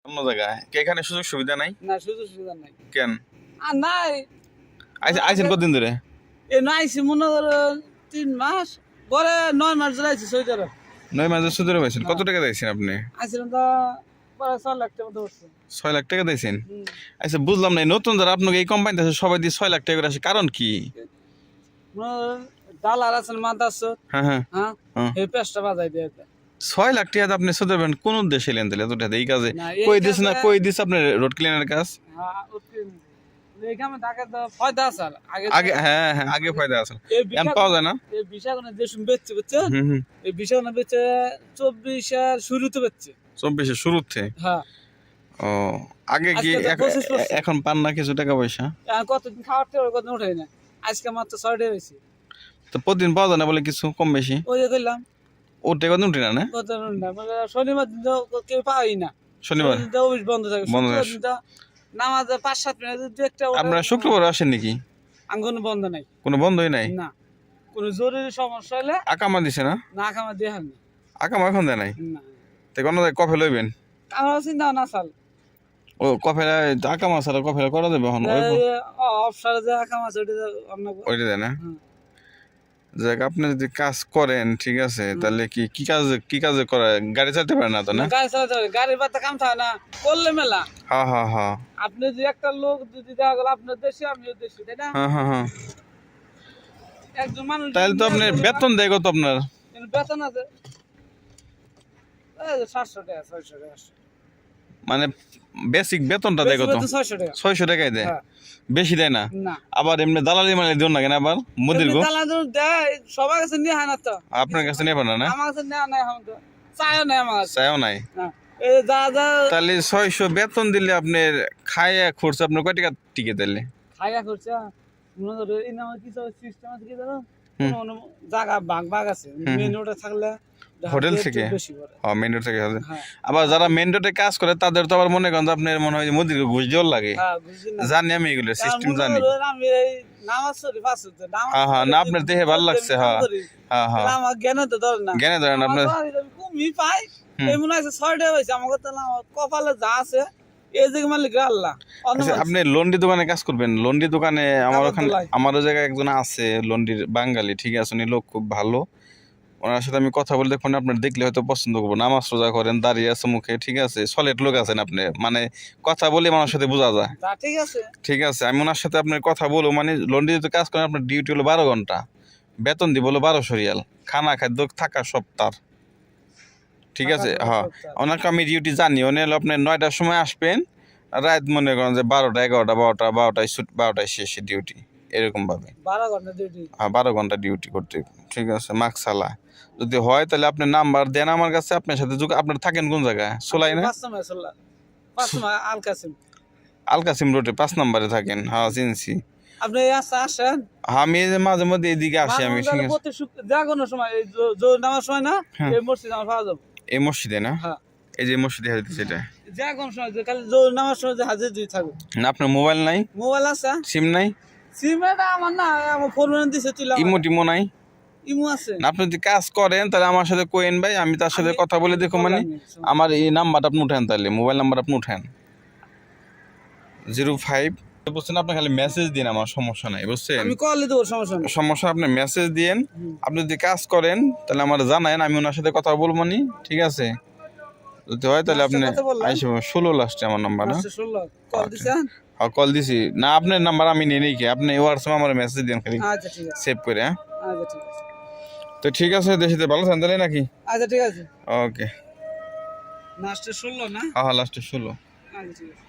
অন্য জায়গায় এখানে সুযোগ সুবিধা নাই? না সুযোগ সুবিধা নাই। কেন? আর নাই। আইছেন কতদিন ধরে? এ নাইছি মনে করো 3 মাস পরে 9 মাস ধরে আইছি সৌদি আরব। 9 মাস ধরে সৌদি আরব আইছেন। কত টাকা দিয়েছেন আপনি? আইছিলাম তো পরে 6 লাখ টাকা ধরছে। 6 লাখ টাকা দিয়েছেন? আচ্ছা বুঝলাম না, নতুন যারা আপনাকে এই কোম্পানিতে আছে সবাই দিয়ে 6 লাখ টাকা করে আসে, কারণ কি? ডালার আছেন মাদাসর। হ্যাঁ হ্যাঁ হ্যাঁ এই পেশটা বাজাই দিয়ে 6 লাখ টাকা আপনি সৌদি আরবের কোন দেশে এলেন তাহলে এত টাকা এই কাজে? না, কই দিস না, কই দিস আপনার রোড ক্লিনারের কাজ? হ্যাঁ এখানে ঢাকা তো ফায়দা আছে আগে হ্যাঁ হ্যাঁ আগে ফায়দা আছে, এখন পাওয়া যায় না। এই বিশাখানে যে শুন বেচছে বুঝছেন, এই বিশাখানে বেচে 24 এর শুরুতে বেচছে। 24 এর শুরুতে? হ্যাঁ। ও আগে কি এখন পান না কিছু টাকা পয়সা? কতদিন খাওয়ার টাকা কত উঠাই না, আজকে মাত্র 6 টাকা হয়েছে। তো প্রতিদিন পাওয়া যায় না বলে কিছু কম বেশি? ওই যে কইলাম ও টাকা উঠে না না? কত না মানে শনিবার দিন তো কেউ পাই না, শনিবার তো অফিস বন্ধ থাকে। শুক্রবার দিন তো নামাজ 5-7 মিনিট দু একটা। আপনারা শুক্রবার আসেন নাকি? আঙ্গন বন্ধ নাই, কোনো বন্ধই নাই? না। কোনো জরুরি সমস্যা হলে আকামা দিছে না? না কামা দিয়ে হান আকামা এখন দেয় নাই? না তো কোনো কফে লইবেন? আমার চিন্তা না চাল ও কফে আকামা ছাড়া কফে করা যাবে এখন? অফসারে যে কামা আছে ওইটা দেয় না? যাক আপনি যদি কাজ করেন ঠিক আছে, তাহলে কি কাজ করে? গাড়ি চালাতে পারেন না তো? না গাড়ি চালাতে পারে, গাড়ি বাতা কাম থাকে না করলে মেলা। হ্যাঁ হ্যাঁ হ্যাঁ আপনি যে একটা লোক যদি দেখা গেল আপনার দেশে আমিও দেশে, তাই না? হ্যাঁ হ্যাঁ হ্যাঁ একজন মানুষ তাহলে তো আপনার বেতন দেয় কত আপনার? বেতন আছে 700 টাকা 600 টাকা। মানে বেসিক বেতনটা দেয় কত? 600 টাকা। 600 টাকাই দেয়? হ্যাঁ। বেশি দেয় না? না আবার এমনি দালালি মানে দিও না কেন আবার মুদির গো? দালাল দেয় সবার কাছে নিয়ে হয় না তো। আপনার কাছে নেবে না? না আমার কাছে নেওয়া নাই, এখন তো চাইও নাই আমার কাছে। চাইও নাই? না এই যা যা তাহলে 600 বেতন দিলে আপনার খায়া খরচ আপনার কয় টাকা টিকে দিলে? খাইয়া করছে মনে করো এই নামে কিছু সিস্টেম আছে কি জানো, কোন জায়গা ভাগ আছে মেন রোডে থাকলে হোটেল থেকে? বেশি পড়ে। হ্যাঁ মেন রোড থেকে হবে। হ্যাঁ আবার যারা মেন রোডে কাজ করে তাদের তো আবার মনে করেন যে আপনার মনে হয় মুদির ঘুষ দেওয়ার লাগে। হ্যাঁ বুঝি না, জানি আমি এগুলো সিস্টেম জানি। আমি এই নামাজ শরীফ আছে তো নামাজ। হ্যাঁ হ্যাঁ না আপনার দেহে ভালো লাগছে। হ্যাঁ হ্যাঁ হ্যাঁ আমার জ্ঞান তো ধরে না, জ্ঞানে ধরেন আপনার। কমই পাই এই মনে আছে 6 টাকা হয়েছে আমার কথা। কপালে যা আছে এই যে মালিক আল্লাহ। আপনি লন্ড্রি দোকানে কাজ করবেন? লন্ড্রি দোকানে আমার ওখানে আমারও জায়গায় একজন আছে লন্ড্রির বাঙালি, ঠিক আছে, উনি লোক খুব ভালো। ওনার সাথে আমি কথা বলে দেখুন, আপনার দেখলে হয়তো পছন্দ করবো। নামাজ রোজা করেন, দাঁড়িয়ে আছে মুখে, ঠিক আছে, সলিড লোক আছেন আপনি, মানে কথা বলে মানুষের সাথে বোঝা যায়। ঠিক আছে ঠিক আছে আমি ওনার সাথে আপনার কথা বলবো। মানে লন্ড্রিতে কাজ করেন, আপনার ডিউটি হলো 12 ঘন্টা, বেতন দিব হলো 1200 রিয়াল, খানা খাদ্য থাকা সব তার, ঠিক আছে। হ্যাঁ ওনাকে আমি ডিউটি জানি, উনি হলো আপনার 9টার সময় আসবেন, রাত মনে করেন যে 12টা 11টা 12টায় শেষে ডিউটি, এরকম ভাবে 12 ঘন্টা ডিউটি। হ্যাঁ 12 ঘন্টা ডিউটি করতে, ঠিক আছে। মাকসালা যদি হয় তাহলে আপনি নাম্বার দেন আমার কাছে, আপনার সাথে আপনার থাকেন কোন জায়গায়? সোলাই না? 5 সময় আল কাসিম। আল কাসিম রোডে 5 নম্বরে থাকেন? হ্যাঁ চিনছি। আপনি আসেন? আমি মাঝে মধ্যে এদিকে আসি আমি, ঠিক আছে। প্রতি জাগানোর সময় এই জোর নামার সময় না এই মসজিদ আমার পাওয়া যাবে। এই মসজিদে না? হ্যাঁ এই যে মসজিদে হাজির সেটা জাগানোর সময় খালি জোর নামার সময় যে হাজির দুই থাকবে। না আপনার মোবাইল নাই? মোবাইল আছে, সিম নাই? সিম এটা আমার না, আমার ফোন দিছে তুইলা। ইমো নাই? ইমো আছে। না আপনি যদি কাজ করেন তাহলে আমার সাথে কোয়েন ভাই, আমি তার সাথে কথা বলে দেখো। মানে আমার এই নাম্বারটা আপনি উঠেন, তাহলে মোবাইল নাম্বার আপনি উঠেন 05 বুঝছেন। আপনি খালি মেসেজ দিন, আমার সমস্যা নাই, বুঝছেন। আমি কল দেব, সমস্যা নেই। সমস্যা আপনি মেসেজ দিন। আপনি যদি কাজ করেন তাহলে আমার জানায়েন, আমি ওনার সাথে কথা বলবো নি, ঠিক আছে। যদি হয় তাহলে আপনি আইসব 16 লাস্টে আমার নাম্বার। না কল দিছেন? হ্যাঁ কল দিছি না, আপনার নাম্বার আমি নিয়ে নিই কি, আপনি হোয়াটসঅ্যাপে আমার মেসেজ দিন খালি। আচ্ছা ঠিক আছে, সেভ করে। হ্যাঁ আচ্ছা ঠিক আছে। তো ঠিক আছে, দেশে ভালো থাকেন তাহলে নাকি? আচ্ছা ঠিক আছে। ওকে লাস্টে 16 না? হ্যাঁ লাস্টে 16। আচ্ছা ঠিক আছে।